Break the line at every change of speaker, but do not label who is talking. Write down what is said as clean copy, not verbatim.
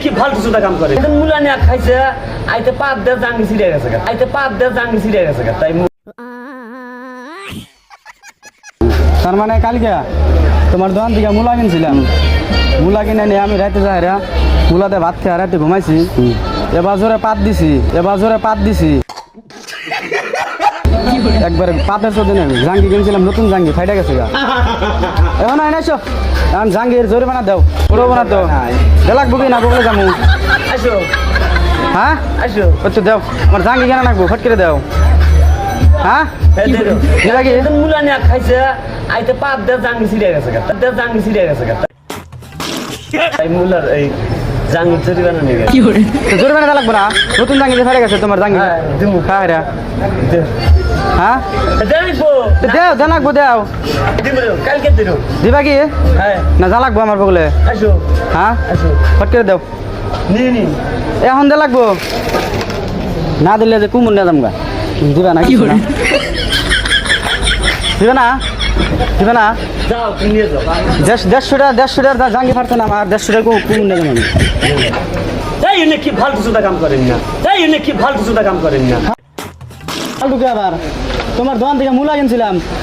কি ফালতু চোদা কাম করে মুলা নিয়ে খাইছে আইতে পাপ দে জাঙ্গি ছিড়ে গেছে তাই
তার মানে কালকে তোমার দোকান থেকে মূলা কিনছিলাম মূলা কিনে নিয়ে আমি রাতে যাই মূলাতে ভাত খেয়ে রাতে ঘুমাইছি এবার জোরে পাত দিছি একবারে পাতের চোদ্দ আমি জাঙ্গি কিনছিলাম নতুন জাঙ্গি ফাইটা গেছে গা এখন আইনাইছো এখন জাঙ্গির জোরে বানা দাও পুরো বানা দাও দেলাক বুকি না বলে যাবো
আসো
হ্যাঁ
আসো
তো দাও আমার জাঙ্গি কেন রাখবো ফট করে দাও হ্যাঁ
মুলা নিয়ে খাইছে আইতে পাপ দে জাঙ্গি ছিড়ে গেছে তাই মুলার এই জাঙ্গি চুরি বানানো গেছে
তো জোরে বানা লাগবো না নতুন জাঙ্গি ফাইটা গেছে তোমার জাঙ্গি
দিমু
হ্যাঁ রে হ্যাঁ
দেখবো
দেও জানাকবো দেও
কালকে দিরো
দিবা কি
হ্যাঁ
না যা লাগবো আমার বগলে
আসো
হ্যাঁ
আসো
ফট করে দেও
নি
এখন দে লাগবো না দিলে যে কুমুর নিয়ে যামগা দিবা না কি না দিবে না
যাও তুমি নিয়ে যাও
150 টাকা জাঙ্গি ফারছে না আমার 150 টাকা কুমুর নিয়ে যাবো আমি
তাই কি ফালতু চোদা কাম করেন না
ফালতু কি আবার তোমার দোকান থেকে মূলা কিনছিলাম